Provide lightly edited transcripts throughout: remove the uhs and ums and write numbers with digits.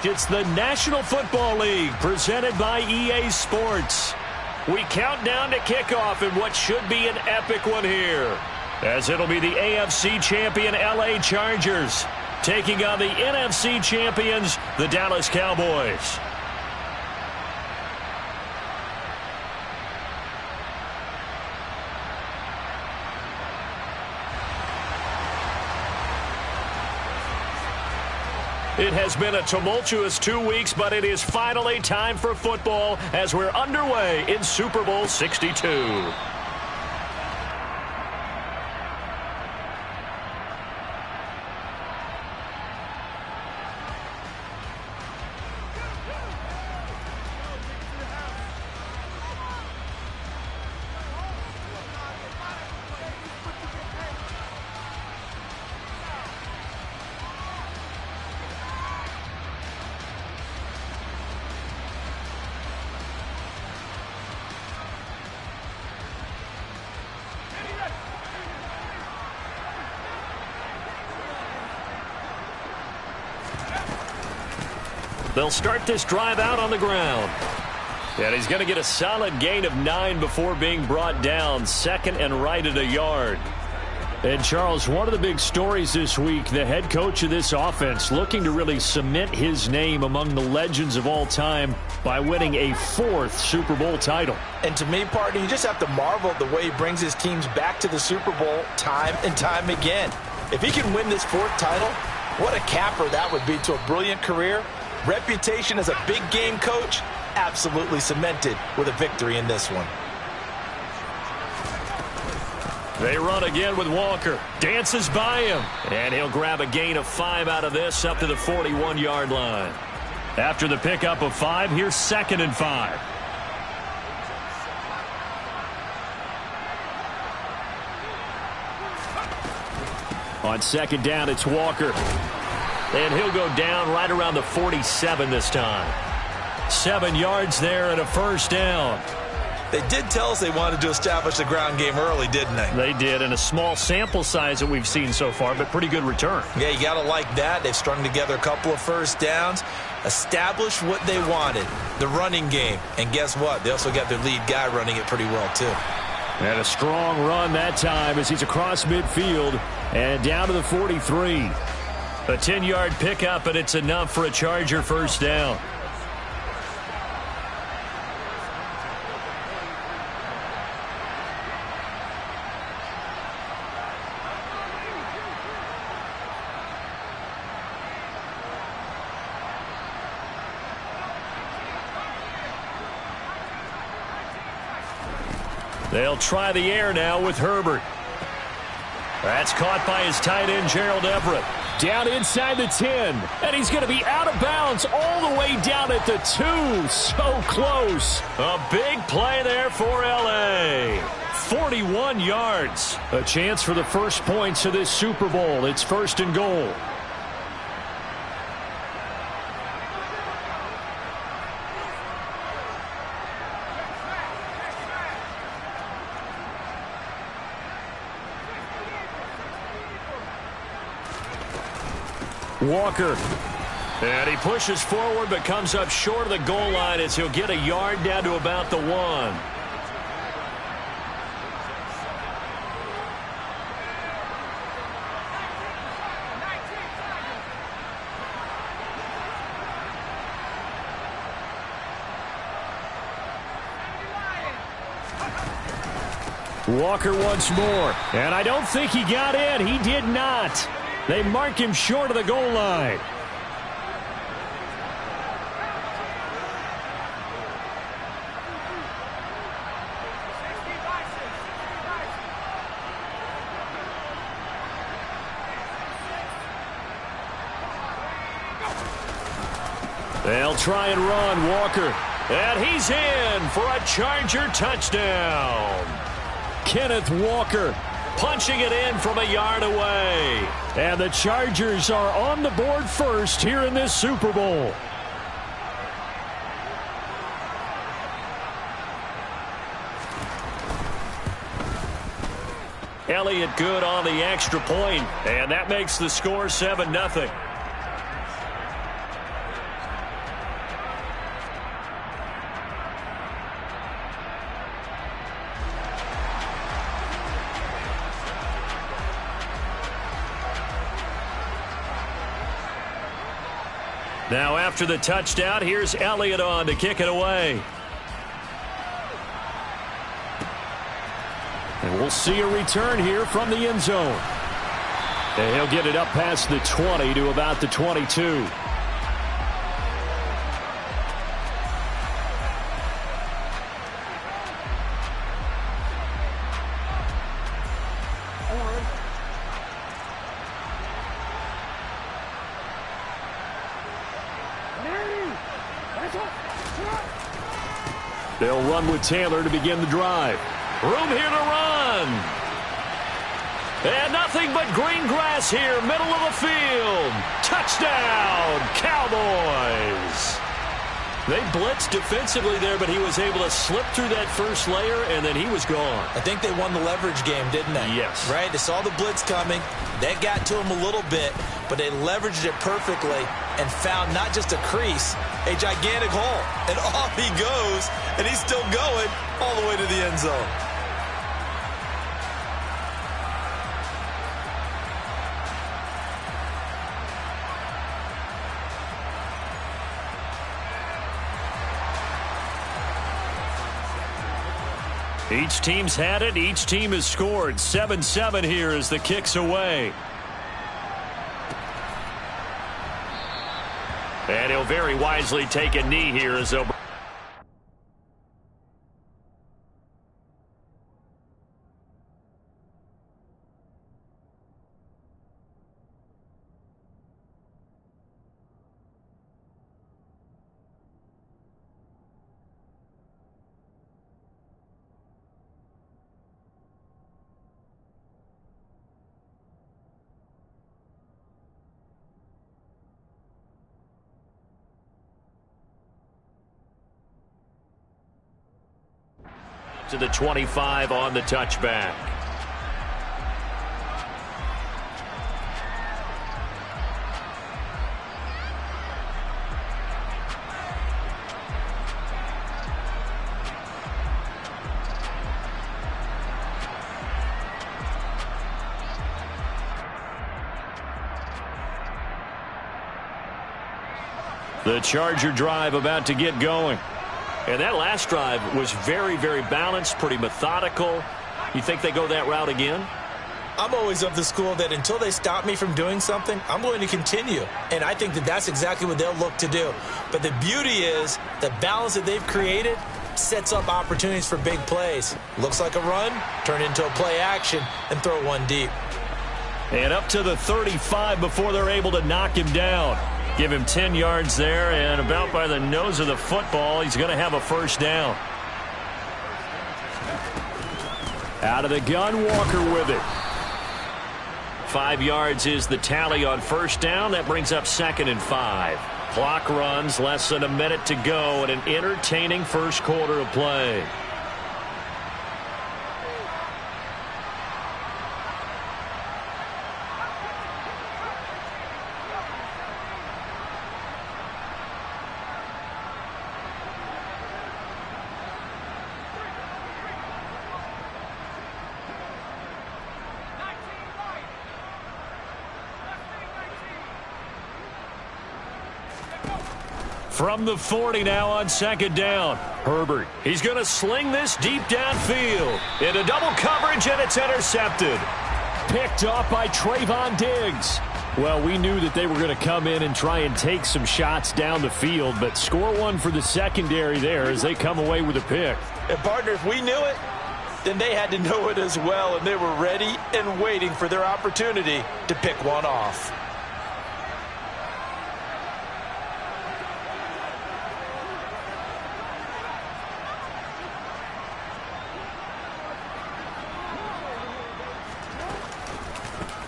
correct. It's the National Football League presented by EA Sports. We count down to kickoff in what should be an epic one here, as it'll be the AFC champion LA Chargers taking on the NFC champions, the Dallas Cowboys. It has been a tumultuous 2 weeks, but it is finally time for football as we're underway in Super Bowl 62. They'll start this drive out on the ground. And he's going to get a solid gain of 9 before being brought down. Second and right at a yard. And, Charles, one of the big stories this week, the head coach of this offense looking to really cement his name among the legends of all time by winning a 4th Super Bowl title. And to me, partner, you just have to marvel at the way he brings his teams back to the Super Bowl time and time again. If he can win this 4th title, what a capper that would be to a brilliant career. Reputation as a big game coach, absolutely cemented with a victory in this one. They run again with Walker. Dances by him. And he'll grab a gain of 5 out of this up to the 41-yard line. After the pickup of 5, here's 2nd and 5. On 2nd down, it's Walker. And he'll go down right around the 47 this time. 7 yards there and a 1st down. They did tell us they wanted to establish the ground game early, didn't they? They did, and a small sample size that we've seen so far, but pretty good return. Yeah, you got to like that. They've strung together a couple of 1st downs, established what they wanted, the running game. And guess what? They also got their lead guy running it pretty well, too. And a strong run that time as he's across midfield and down to the 43. A 10-yard pickup, and it's enough for a Charger 1st down. They'll try the air now with Herbert. That's caught by his tight end, Gerald Everett. Down inside the 10, and he's going to be out of bounds all the way down at the 2. So close. A big play there for L.A. 41 yards. A chance for the first points of this Super Bowl. It's 1st and goal. Walker. And he pushes forward but comes up short of the goal line as he'll get a yard down to about the 1. Walker once more. And I don't think he got in. He did not. They mark him short of the goal line. They'll try and run, Walker. And he's in for a Charger touchdown. Kenneth Walker punching it in from a yard away. And the Chargers are on the board first here in this Super Bowl. Elliott good on the extra point, and that makes the score 7-0. Now after the touchdown, here's Elliott on to kick it away. And we'll see a return here from the end zone. And he'll get it up past the 20 to about the 22. They'll run with Taylor to begin the drive. Room here to run. And nothing but green grass here, middle of the field. Touchdown, Cowboys. They blitzed defensively there, but he was able to slip through that first layer, and then he was gone. I think they won the leverage game, didn't they? Yes. Right? They saw the blitz coming. That got to him a little bit, but they leveraged it perfectly and found not just a crease, a gigantic hole. And off he goes, and he's still going all the way to the end zone. Each team's had it. Each team has scored. 7-7 here as the kick's away. And he'll very wisely take a knee here as they'll... to the 25 on the touchback. The Charger drive about to get going. And that last drive was very, very balanced, pretty methodical. You think they go that route again? I'm always of the school that until they stop me from doing something, I'm going to continue. And I think that that's exactly what they'll look to do. But the beauty is the balance that they've created sets up opportunities for big plays. Looks like a run, turn into a play action, and throw one deep. And up to the 35 before they're able to knock him down. Give him 10 yards there, and about by the nose of the football, he's going to have a first down. Out of the gun, Walker with it. 5 yards is the tally on first down. That brings up 2nd and 5. Clock runs, less than a minute to go, and an entertaining first quarter of play. From the 40 now on 2nd down. Herbert, he's going to sling this deep downfield. Into double coverage, and it's intercepted. Picked off by Trayvon Diggs. Well, we knew that they were going to come in and try and take some shots down the field, but score one for the secondary there as they come away with a pick. And, partner, if we knew it, then they had to know it as well, and they were ready and waiting for their opportunity to pick one off.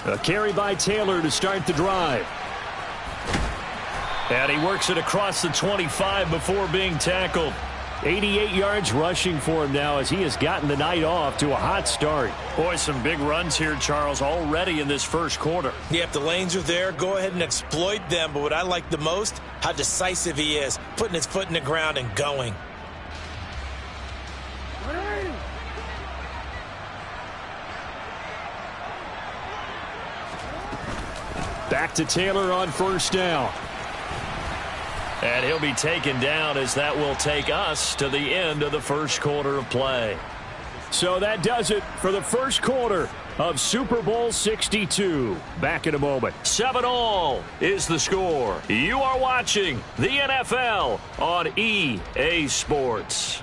A carry by Taylor to start the drive. And he works it across the 25 before being tackled. 88 yards rushing for him now as he has gotten the night off to a hot start. Boy, some big runs here, Charles, already in this first quarter. Yeah, if the lanes are there, go ahead and exploit them. But what I like the most, how decisive he is, putting his foot in the ground and going. Back to Taylor on first down. And he'll be taken down as that will take us to the end of the first quarter of play. So that does it for the first quarter of Super Bowl 62. Back in a moment. 7-all is the score. You are watching the NFL on EA Sports.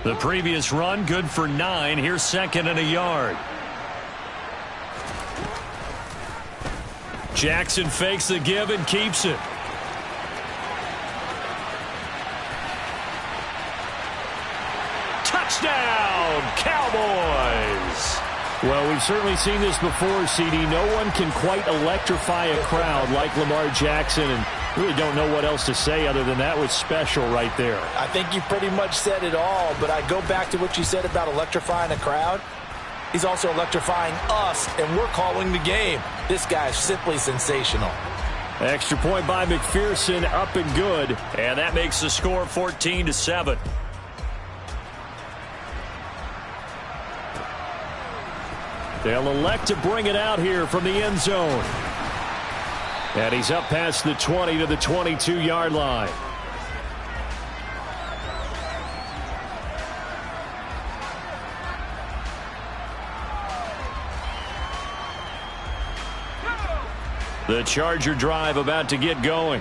The previous run, good for 9. Here's 2nd and a yard. Jackson fakes the give and keeps it. Touchdown, Cowboys! Well, we've certainly seen this before, CD. No one can quite electrify a crowd like Lamar Jackson, and really don't know what else to say other than that was special right there. I think you pretty much said it all, but I go back to what you said about electrifying a crowd. He's also electrifying us, and we're calling the game. This guy's simply sensational. Extra point by McPherson, up and good, and that makes the score 14-7. They'll elect to bring it out here from the end zone. And he's up past the 20 to the 22-yard line. The Charger drive about to get going.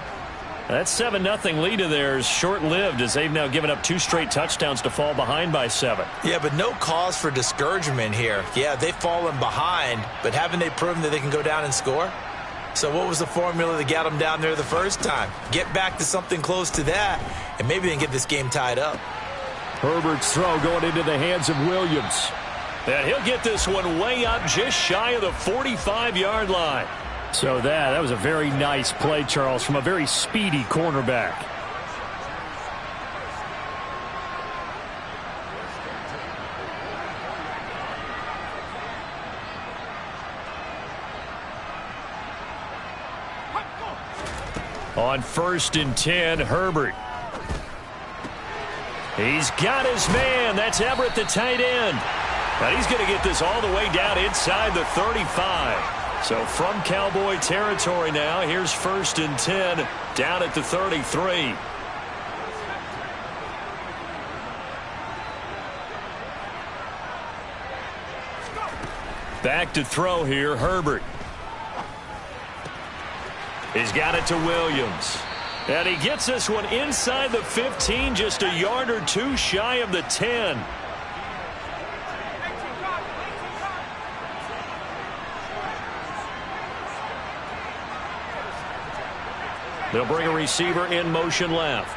That 7-0 lead of theirs short-lived as they've now given up 2 straight touchdowns to fall behind by 7. Yeah, but no cause for discouragement here. Yeah, they've fallen behind, but haven't they proven that they can go down and score? So what was the formula that got them down there the first time? Get back to something close to that, and maybe they can get this game tied up. Herbert's throw going into the hands of Williams. And he'll get this one way up just shy of the 45-yard line. So that was a very nice play, Charles, from a very speedy cornerback. On 1st and 10, Herbert. He's got his man. That's Everett, the tight end. And he's going to get this all the way down inside the 35. So from Cowboy territory now, here's 1st and 10 down at the 33. Back to throw here, Herbert. He's got it to Williams. And he gets this one inside the 15, just a yard or 2 shy of the 10. They'll bring a receiver in motion left.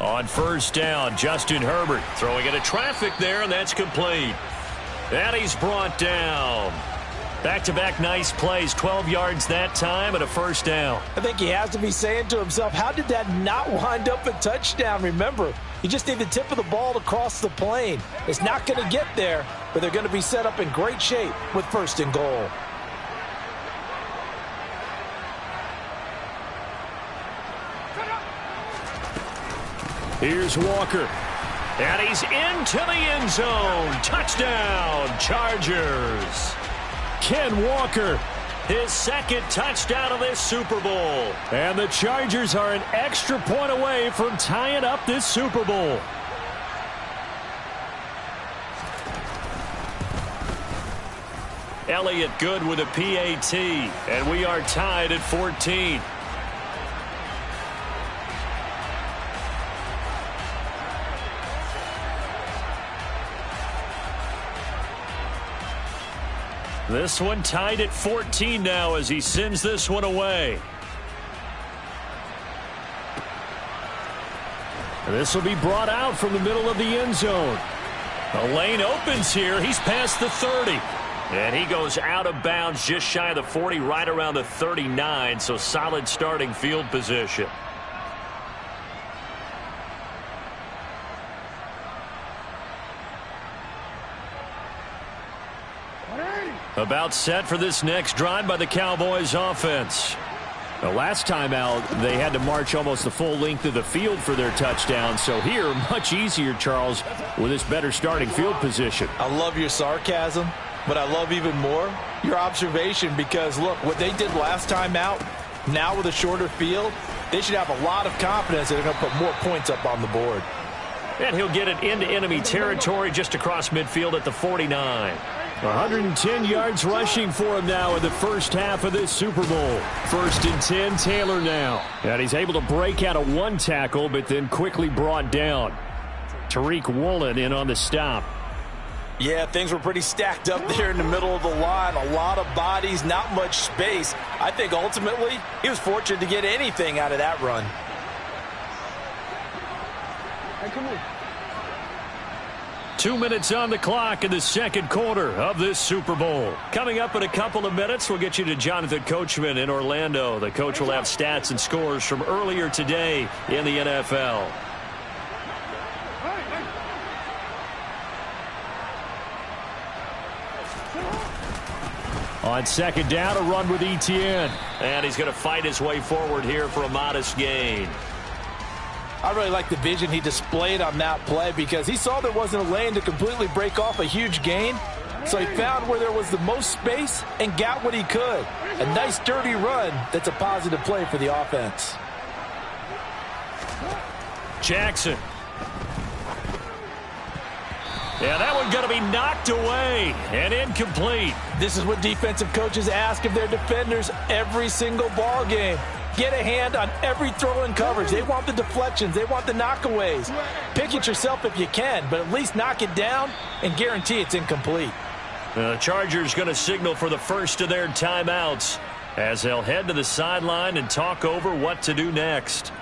On 1st down, Justin Herbert throwing into traffic there, and that's complete. And he's brought down. Back-to-back nice plays, 12 yards that time and a 1st down. I think he has to be saying to himself, how did that not wind up a touchdown? Remember, you just need the tip of the ball to cross the plane. It's not going to get there, but they're going to be set up in great shape with 1st and goal. Here's Walker. And he's into the end zone. Touchdown, Chargers. Ken Walker, his 2nd touchdown of this Super Bowl. And the Chargers are an extra point away from tying up this Super Bowl. Elliott good with a PAT, and we are tied at 14. This one tied at 14 now as he sends this one away. And this will be brought out from the middle of the end zone. The lane opens here. He's past the 30. And he goes out of bounds just shy of the 40, right around the 39. So solid starting field position. About set for this next drive by the Cowboys offense. The last time out, they had to march almost the full length of the field for their touchdown. So here, much easier, Charles, with this better starting field position. I love your sarcasm, but I love even more your observation because, look, what they did last time out, now with a shorter field, they should have a lot of confidence that they're going to put more points up on the board. And he'll get it into enemy territory just across midfield at the 49. 110 yards rushing for him now in the first half of this Super Bowl. 1st and 10, Taylor now. And he's able to break out of one tackle, but then quickly brought down. Tariq Woolen in on the stop. Yeah, things were pretty stacked up there in the middle of the line. A lot of bodies, not much space. I think ultimately he was fortunate to get anything out of that run. Hey, come on. 2 minutes on the clock in the second quarter of this Super Bowl. Coming up in a couple of minutes, we'll get you to Jonathan Coachman in Orlando. The coach will have stats and scores from earlier today in the NFL. On second down, a run with Etienne. And he's going to fight his way forward here for a modest gain. I really like the vision he displayed on that play because he saw there wasn't a lane to completely break off a huge gain. So he found where there was the most space and got what he could. A nice, dirty run that's a positive play for the offense. Jackson. Yeah, that one going to be knocked away and incomplete. This is what defensive coaches ask of their defenders every single ball game. Get a hand on every throw in coverage. They want the deflections. They want the knockaways. Pick it yourself if you can, but at least knock it down and guarantee it's incomplete. The Chargers going to signal for the first of their timeouts as they'll head to the sideline and talk over what to do next.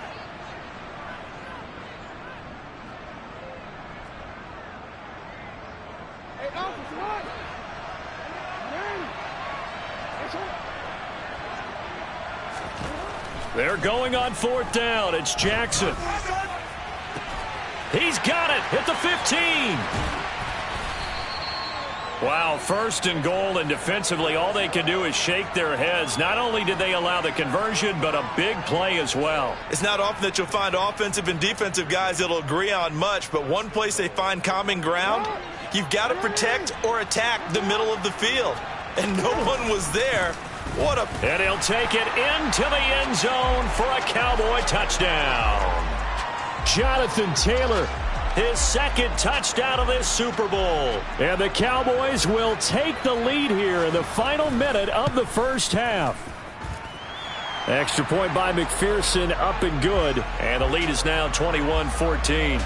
They're going on 4th down. It's Jackson. He's got it at the 15. Wow, 1st and goal, and defensively all they can do is shake their heads. Not only did they allow the conversion, but a big play as well. It's not often that you'll find offensive and defensive guys that'll agree on much, but one place they find common ground, you've got to protect or attack the middle of the field. And no one was there. And he'll take it into the end zone for a Cowboy touchdown. Jonathan Taylor, his second touchdown of this Super Bowl. And the Cowboys will take the lead here in the final minute of the first half. Extra point by McPherson, up and good. And the lead is now 21-14.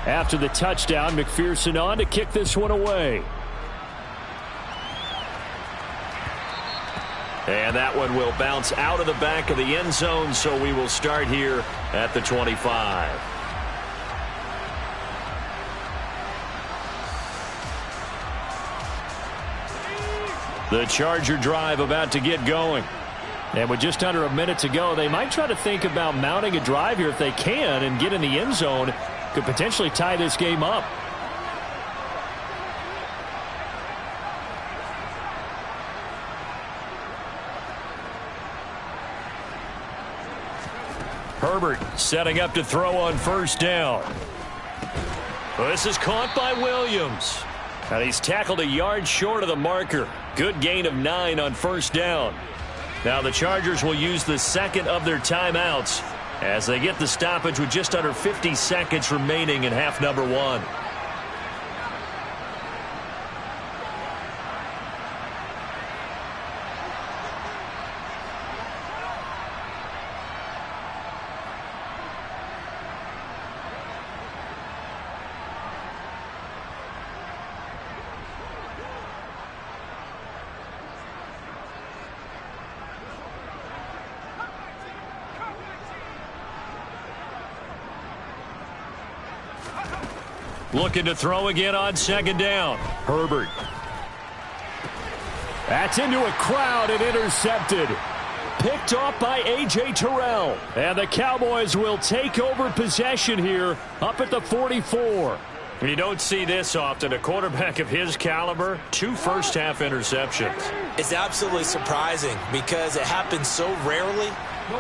After the touchdown, McPherson on to kick this one away. And that one will bounce out of the back of the end zone, so we will start here at the 25. The Charger drive about to get going. And with just under a minute to go, they might try to think about mounting a drive here if they can and get in the end zone. Could potentially tie this game up. Herbert setting up to throw on 1st down. This is caught by Williams. And he's tackled a yard short of the marker. Good gain of 9 on 1st down. Now the Chargers will use the second of their timeouts as they get the stoppage with just under 50 seconds remaining in half number 1. Looking to throw again on 2nd down. Herbert. That's into a crowd and intercepted. Picked off by A.J. Terrell. And the Cowboys will take over possession here up at the 44. You don't see this often. A quarterback of his caliber, 2 first-half interceptions. It's absolutely surprising because it happens so rarely.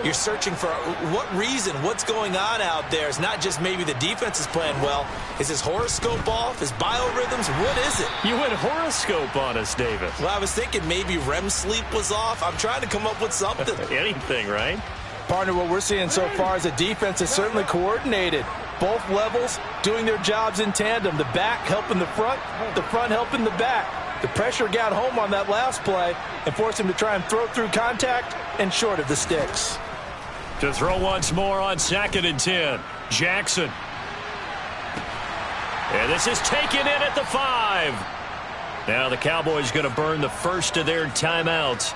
You're searching for what reason, what's going on out there. It's not just maybe the defense is playing well. Is his horoscope off? His biorhythms? What is it? You went horoscope on us, David. Well, I was thinking maybe REM sleep was off. I'm trying to come up with something. Anything, right? Partner, what we're seeing so far is a defense is certainly coordinated. Both levels doing their jobs in tandem. The back helping the front helping the back. The pressure got home on that last play and forced him to try and throw through contact and short of the sticks. To throw once more on 2nd and 10. Jackson. And this is taken in at the 5. Now the Cowboys going to burn the first of their timeouts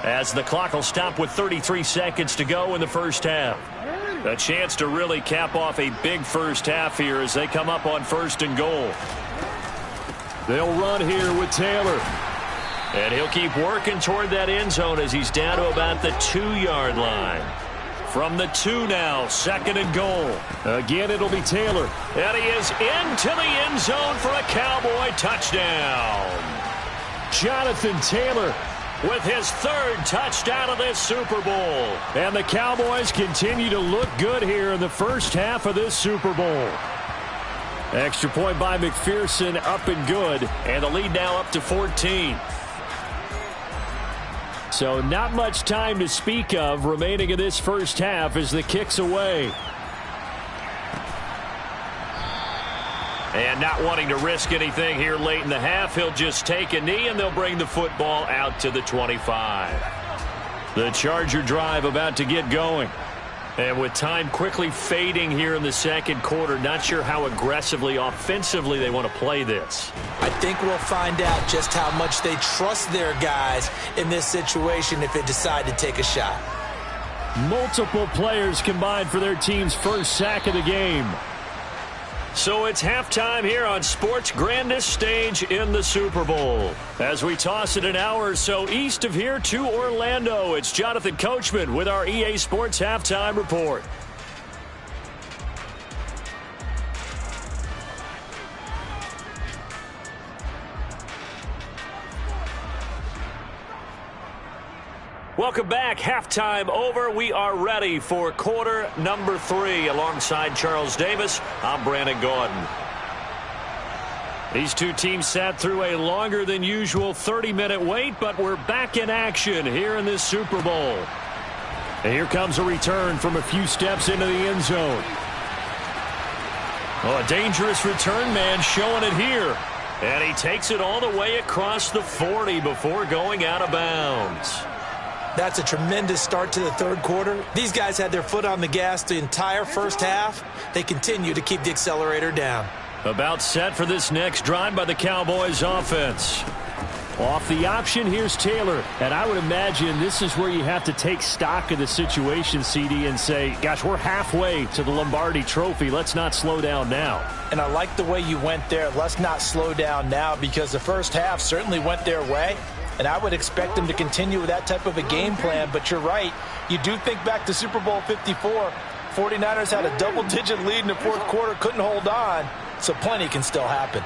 as the clock will stop with 33 seconds to go in the first half. A chance to really cap off a big first half here as they come up on 1st and goal. They'll run here with Taylor. And he'll keep working toward that end zone as he's down to about the 2-yard line. From the 2 now, 2nd and goal. Again, it'll be Taylor. And he is into the end zone for a Cowboy touchdown. Jonathan Taylor with his 3rd touchdown of this Super Bowl. And the Cowboys continue to look good here in the first half of this Super Bowl. Extra point by McPherson, up and good. And the lead now up to 14. So not much time to speak of remaining in this first half as the kick's away. And not wanting to risk anything here late in the half, he'll just take a knee and they'll bring the football out to the 25. The Charger drive about to get going. And with time quickly fading here in the second quarter, not sure how aggressively, offensively they want to play this. I think we'll find out just how much they trust their guys in this situation if they decide to take a shot. Multiple players combined for their team's first sack of the game. So it's halftime here on sports' grandest stage in the Super Bowl. As we toss it an hour or so east of here to Orlando, it's Jonathan Coachman with our EA Sports Halftime Report. Welcome back. Halftime over. We are ready for quarter number 3. Alongside Charles Davis, I'm Brandon Gordon. These two teams sat through a longer than usual 30-minute wait, but we're back in action here in this Super Bowl. And here comes a return from a few steps into the end zone. Oh, a dangerous return man showing it here. And he takes it all the way across the 40 before going out of bounds. That's a tremendous start to the third quarter. These guys had their foot on the gas the entire first half. They continue to keep the accelerator down. About set for this next drive by the Cowboys offense. Off the option, here's Taylor. And I would imagine this is where you have to take stock of the situation, CD, and say, gosh, we're halfway to the Lombardi Trophy. Let's not slow down now. And I like the way you went there. Let's not slow down now, because the first half certainly went their way. And I would expect them to continue with that type of a game plan. But you're right. You do think back to Super Bowl 54. 49ers had a double-digit lead in the fourth quarter, couldn't hold on. So plenty can still happen.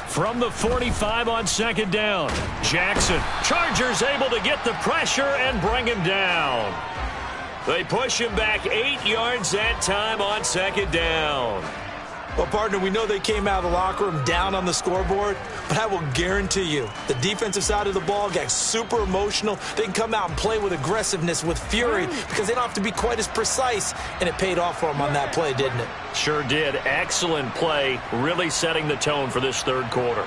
From the 45 on 2nd down, Jackson. Chargers able to get the pressure and bring him down. They push him back 8 yards that time on 2nd down. Well, partner, we know they came out of the locker room down on the scoreboard, but I will guarantee you the defensive side of the ball got super emotional. They can come out and play with aggressiveness, with fury, because they don't have to be quite as precise, and it paid off for them on that play, didn't it? Sure did. Excellent play, really setting the tone for this third quarter.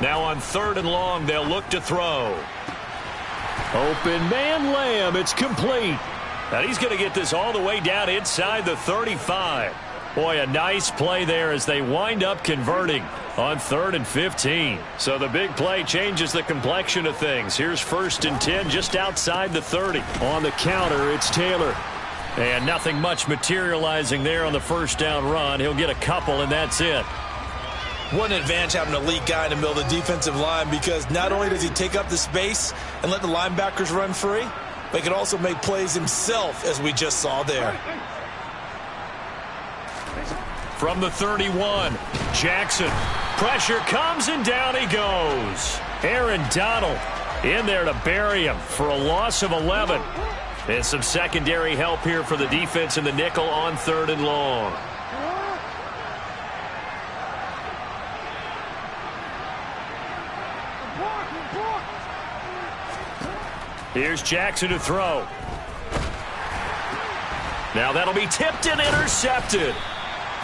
Now on 3rd and long, they'll look to throw. Open man Lamb, it's complete. And he's going to get this all the way down inside the 35. Boy, a nice play there as they wind up converting on 3rd and 15. So the big play changes the complexion of things. Here's 1st and 10 just outside the 30. On the counter, it's Taylor. And nothing much materializing there on the first down run. He'll get a couple, and that's it. What an advantage having an elite guy in the middle of the defensive line, because not only does he take up the space and let the linebackers run free, but he can also make plays himself, as we just saw there. From the 31, Jackson. Pressure comes and down he goes. Aaron Donald in there to bury him for a loss of 11. And some secondary help here for the defense in the nickel on 3rd and long. Here's Jackson to throw. Now that'll be tipped and intercepted.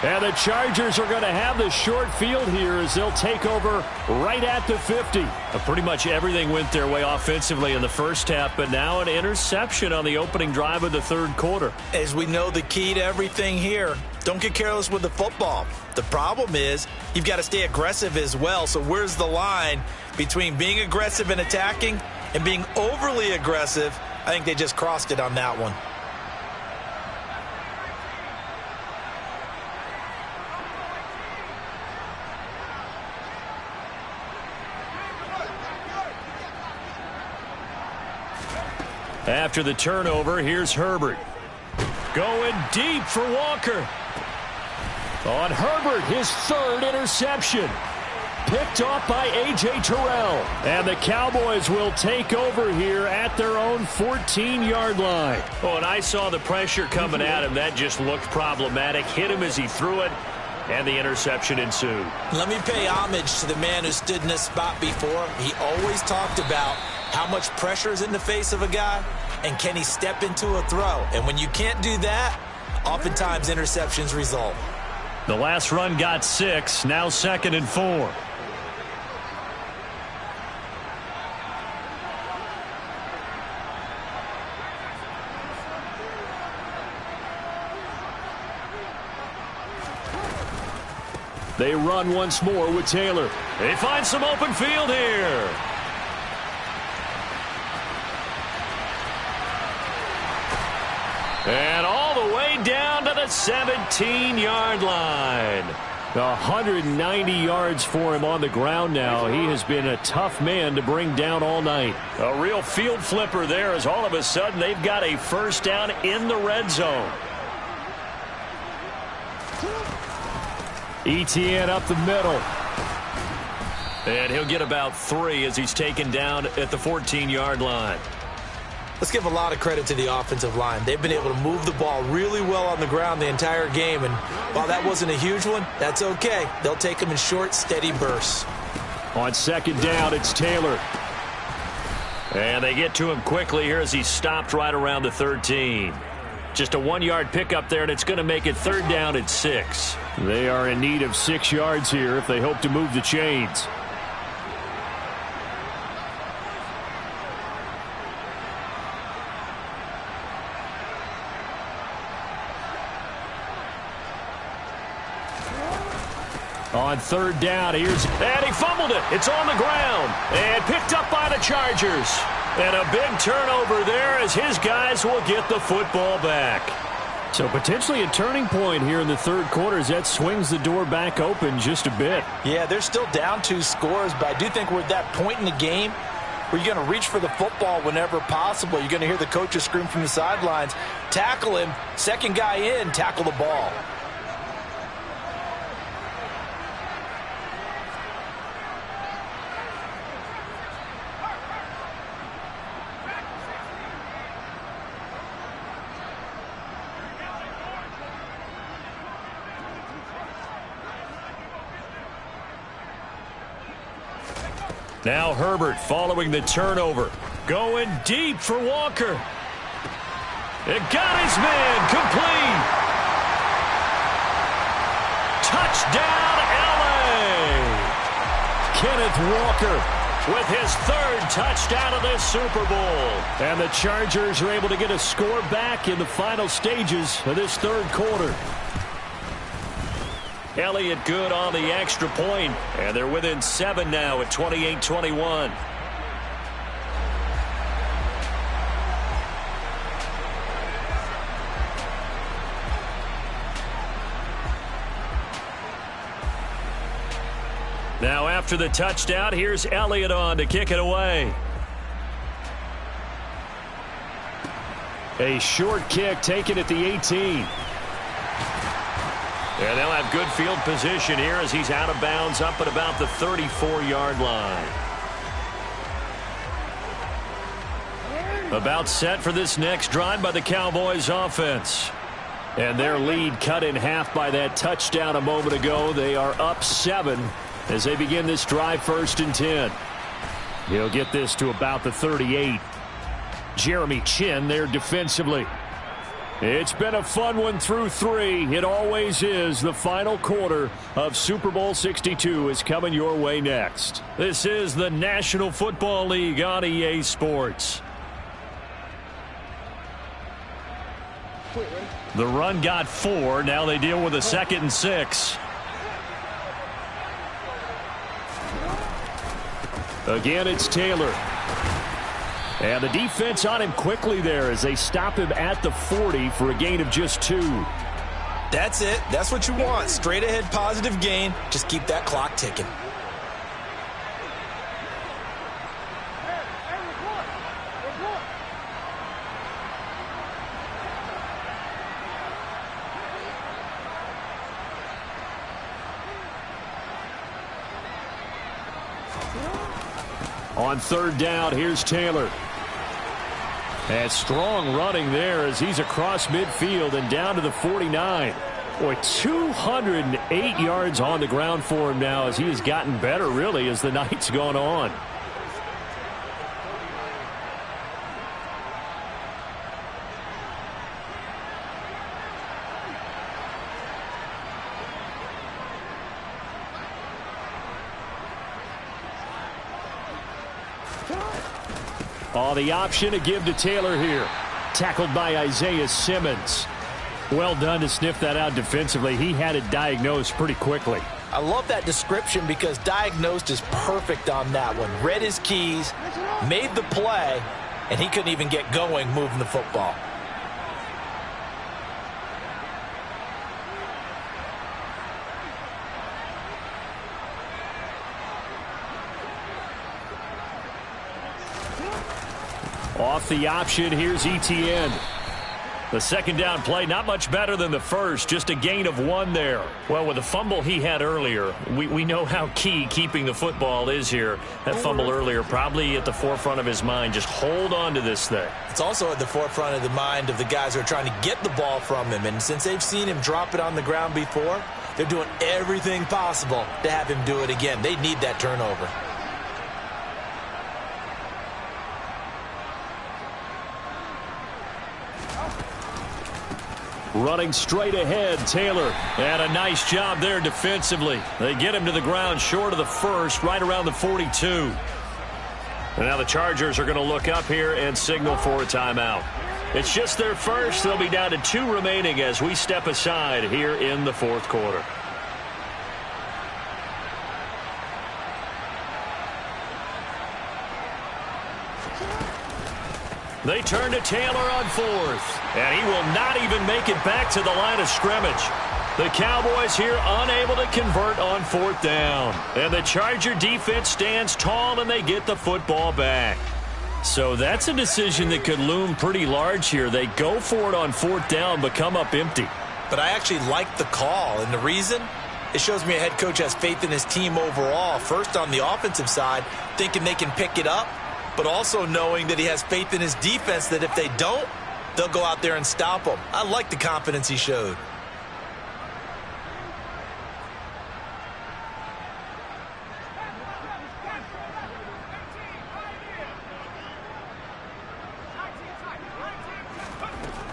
And the Chargers are going to have the short field here as they'll take over right at the 50. Pretty much everything went their way offensively in the first half, but now an interception on the opening drive of the 3rd quarter. As we know, the key to everything here, don't get careless with the football. The problem is you've got to stay aggressive as well. So where's the line between being aggressive and attacking and being overly aggressive? I think they just crossed it on that one. After the turnover, here's Herbert. Going deep for Walker. On Herbert, his 3rd interception. Picked off by A.J. Terrell. And the Cowboys will take over here at their own 14-yard line. Oh, and I saw the pressure coming at him. That just looked problematic. Hit him as he threw it, and the interception ensued. Let me pay homage to the man who stood in this spot before. He always talked about how much pressure is in the face of a guy, and can he step into a throw? And when you can't do that, oftentimes interceptions result. The last run got 6, now 2nd and 4. They run once more with Taylor. They find some open field here. And all the way down to the 17-yard line. 190 yards for him on the ground now. He has been a tough man to bring down all night. A real field flipper there, as all of a sudden they've got a first down in the red zone. Etienne up the middle. And he'll get about 3 as he's taken down at the 14-yard line. Let's give a lot of credit to the offensive line. They've been able to move the ball really well on the ground the entire game. And while that wasn't a huge one, that's okay. They'll take them in short, steady bursts. On 2nd down, it's Taylor. And they get to him quickly here as he's stopped right around the 13. Just a 1-yard pickup there, and it's going to make it 3rd down and 6. They are in need of 6 yards here if they hope to move the chains. On 3rd down, and he fumbled it. It's on the ground and picked up by the Chargers. And a big turnover there as his guys will get the football back. So potentially a turning point here in the 3rd quarter as that swings the door back open just a bit. Yeah, they're still down 2 scores, but I do think we're at that point in the game where you're going to reach for the football whenever possible. You're going to hear the coaches scream from the sidelines, tackle him, 2nd guy in, tackle the ball. Now Herbert following the turnover. Going deep for Walker. It got his man complete. Touchdown, LA. Kenneth Walker with his 3rd touchdown of this Super Bowl. And the Chargers are able to get a score back in the final stages of this 3rd quarter. Elliott good on the extra point, and they're within 7 now at 28-21. after the touchdown. Here's Elliott on to kick it away. A short kick taken at the 18. And they'll have good field position here as he's out of bounds up at about the 34-yard line. About set for this next drive by the Cowboys offense. And their lead cut in half by that touchdown a moment ago. They are up 7 as they begin this drive 1st and 10. He'll get this to about the 38. Jeremy Chin there defensively. It's been a fun one through 3. It always is. The final quarter of Super Bowl 62 is coming your way next. This is the National Football League on EA Sports. The run got 4. Now they deal with a 2nd and 6. Again, it's Taylor. And the defense on him quickly there as they stop him at the 40 for a gain of just 2. That's it. That's what you want. Straight ahead positive gain. Just keep that clock ticking. On 3rd down, here's Taylor. And strong running there as he's across midfield and down to the 49. Boy, 208 yards on the ground for him now as he has gotten better, really, as the night's gone on. Oh, the option to give to Taylor here. Tackled by Isaiah Simmons. Well done to sniff that out defensively. He had it diagnosed pretty quickly. I love that description because diagnosed is perfect on that one. Read his keys, made the play, and he couldn't even get going moving the football. Off the option, here's Etienne. The 2nd down play, not much better than the first, just a gain of 1 there. Well, with the fumble he had earlier, we know how key keeping the football is here. That fumble earlier probably at the forefront of his mind. Just hold on to this thing. It's also at the forefront of the mind of the guys who are trying to get the ball from him. And since they've seen him drop it on the ground before, they're doing everything possible to have him do it again. They need that turnover. Running straight ahead, Taylor. And a nice job there defensively. They get him to the ground short of the 1st, right around the 42. And now the Chargers are going to look up here and signal for a timeout. It's just their first. They'll be down to 2 remaining as we step aside here in the 4th quarter. They turn to Taylor on 4th. And he will not even make it back to the line of scrimmage. The Cowboys here unable to convert on 4th down. And the Charger defense stands tall and they get the football back. So that's a decision that could loom pretty large here. They go for it on 4th down but come up empty. But I actually like the call. And the reason? It shows me a head coach has faith in his team overall. First on the offensive side, thinking they can pick it up. But also knowing that he has faith in his defense that if they don't, they'll go out there and stop them. I like the confidence he showed.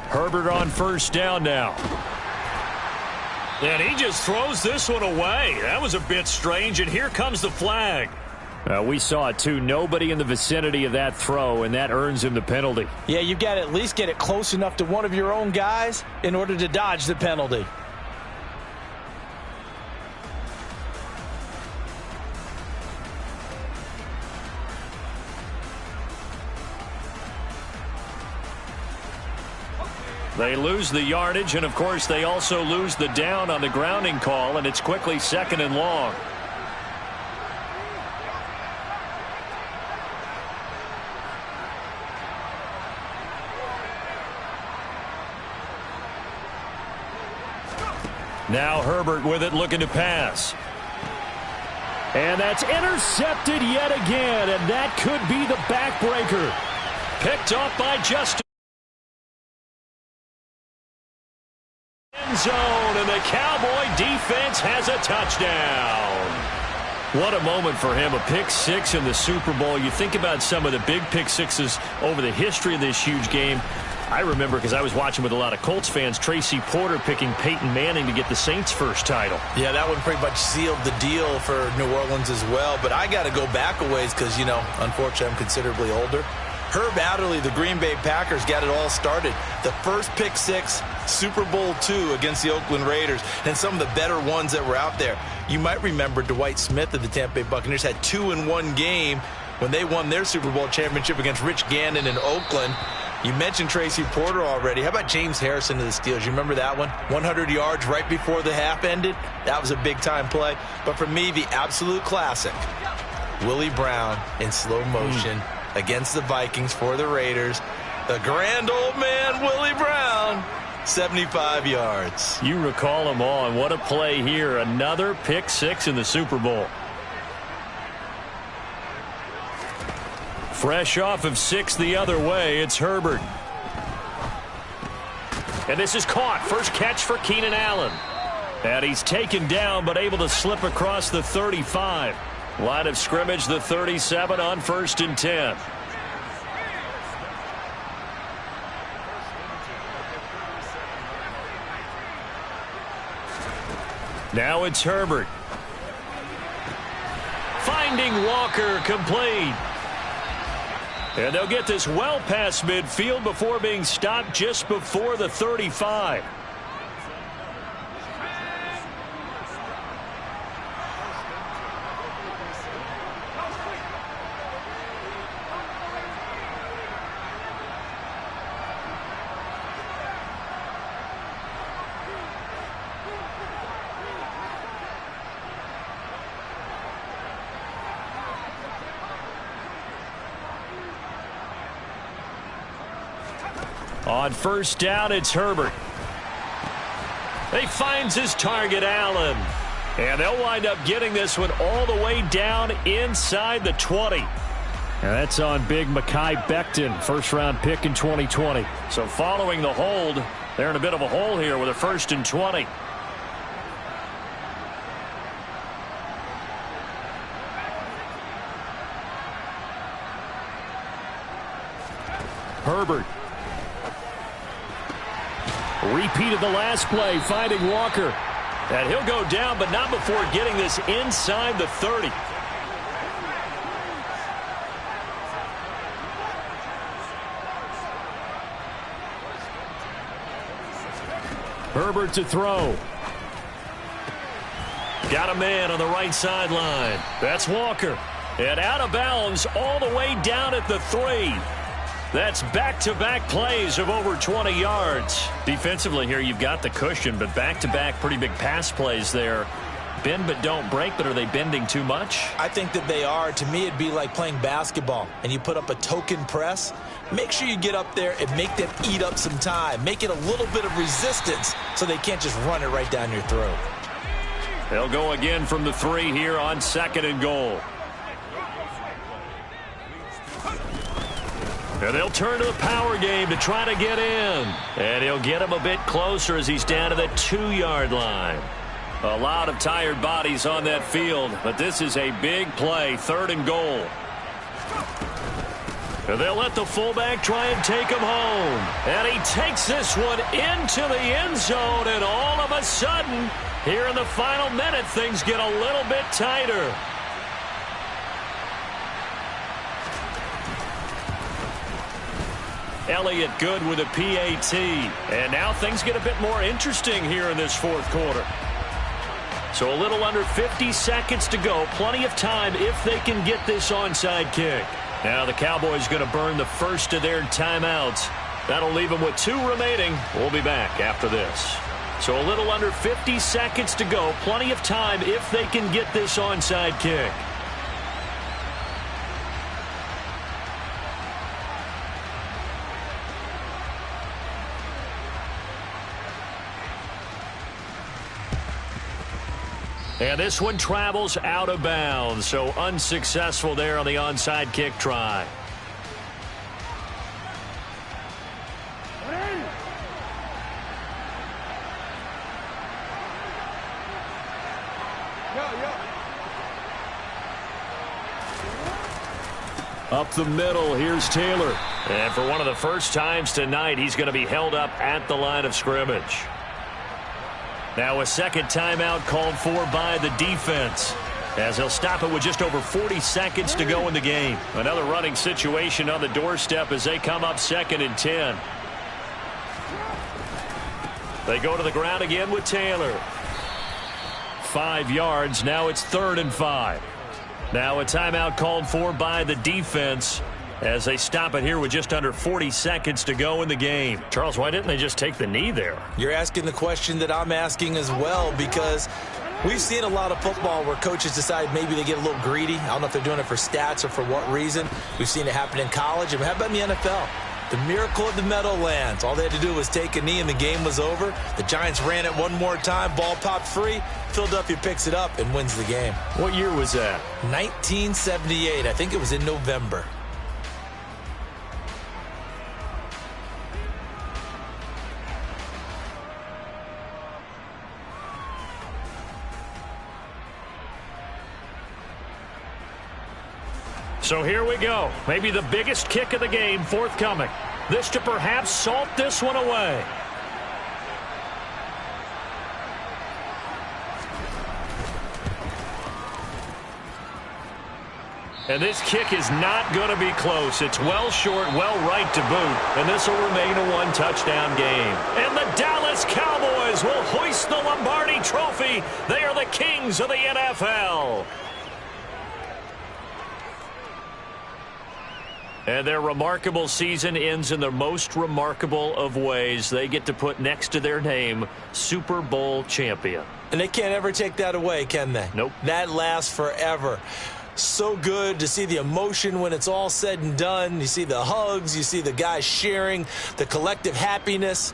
Herbert on 1st down now. And he just throws this one away. That was a bit strange, and here comes the flag. We saw it too. Nobody in the vicinity of that throw, and that earns him the penalty. Yeah, you've got to at least get it close enough to one of your own guys in order to dodge the penalty. They lose the yardage, and of course they also lose the down on the grounding call, and it's quickly 2nd and long. Now Herbert with it, looking to pass. And that's intercepted yet again, and that could be the backbreaker. Picked off by Justin. End zone, and the Cowboy defense has a touchdown. What a moment for him, a pick six in the Super Bowl. You think about some of the big pick sixes over the history of this huge game. I remember, because I was watching with a lot of Colts fans, Tracy Porter picking Peyton Manning to get the Saints' first title. Yeah, that one pretty much sealed the deal for New Orleans as well. But I got to go back a ways because, unfortunately, I'm considerably older. Herb Adderley, the Green Bay Packers, got it all started. The first pick six, Super Bowl II against the Oakland Raiders, and some of the better ones that were out there. You might remember Dwight Smith of the Tampa Bay Buccaneers had 2 in one game when they won their Super Bowl championship against Rich Gannon in Oakland. You mentioned Tracy Porter already. How about James Harrison of the Steelers? You remember that one? 100 yards right before the half ended. That was a big-time play. But for me, the absolute classic, Willie Brown in slow motion against the Vikings for the Raiders. The grand old man, Willie Brown, 75 yards. You recall them all, and what a play here. Another pick six in the Super Bowl. Fresh off of 6 the other way, it's Herbert. And this is caught. First catch for Keenan Allen. And he's taken down, but able to slip across the 35. Line of scrimmage, the 37 on 1st and 10. Now it's Herbert. Finding Walker, complete. And they'll get this well past midfield before being stopped just before the 35. On 1st down, it's Herbert. He finds his target, Allen. And they'll wind up getting this one all the way down inside the 20. And that's on big Mekhi Becton, first-round pick in 2020. So following the hold, they're in a bit of a hole here with a 1st and 20. Herbert. Repeated the last play, finding Walker. And he'll go down, but not before getting this inside the 30. Herbert to throw. Got a man on the right sideline. That's Walker. And out of bounds all the way down at the 3. That's back-to-back plays of over 20 yards. Defensively here, you've got the cushion, but back-to-back pretty big pass plays there. Bend but don't break, but are they bending too much? I think that they are. To me, it'd be like playing basketball, and you put up a token press. Make sure you get up there and make them eat up some time. Make it a little bit of resistance so they can't just run it right down your throat. They'll go again from the 3 here on 2nd and goal. And they'll turn to the power game to try to get in. And he'll get him a bit closer as he's down to the 2-yard line. A lot of tired bodies on that field, but this is a big play, 3rd and goal. And they'll let the fullback try and take him home. And he takes this one into the end zone, and all of a sudden, here in the final minute, things get a little bit tighter. Elliott good with a PAT. And now things get a bit more interesting here in this 4th quarter. So a little under 50 seconds to go. Plenty of time if they can get this onside kick. Now the Cowboys going to burn the first of their timeouts. That'll leave them with 2 remaining. We'll be back after this. So a little under 50 seconds to go. Plenty of time if they can get this onside kick. And this one travels out of bounds, so unsuccessful there on the onside kick try. Up the middle, here's Taylor. And for one of the first times tonight, he's going to be held up at the line of scrimmage. Now a second timeout called for by the defense, as he'll stop it with just over 40 seconds to go in the game. Another running situation on the doorstep as they come up 2nd and 10. They go to the ground again with Taylor. 5 yards, now it's 3rd and 5. Now a timeout called for by the defense as they stop it here with just under 40 seconds to go in the game. Charles, why didn't they just take the knee there? You're asking the question that I'm asking as well, because we've seen a lot of football where coaches decide maybe they get a little greedy. I don't know if they're doing it for stats or for what reason. We've seen it happen in college. And how about in the NFL? The miracle of the Meadowlands. All they had to do was take a knee and the game was over. The Giants ran it one more time. Ball popped free. Philadelphia picks it up and wins the game. What year was that? 1978. I think it was in November. So here we go. Maybe the biggest kick of the game forthcoming. This to perhaps salt this one away. And this kick is not going to be close. It's well short, well right to boot. And this will remain a one-touchdown game. And the Dallas Cowboys will hoist the Lombardi Trophy. They are the kings of the NFL. And their remarkable season ends in the most remarkable of ways. They get to put next to their name, Super Bowl champion. And they can't ever take that away, can they? Nope. That lasts forever. So good to see the emotion when it's all said and done. You see the hugs. You see the guys sharing, the collective happiness.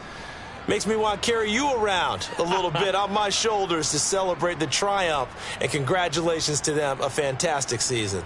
Makes me want to carry you around a little bit on my shoulders to celebrate the triumph. And congratulations to them. A fantastic season.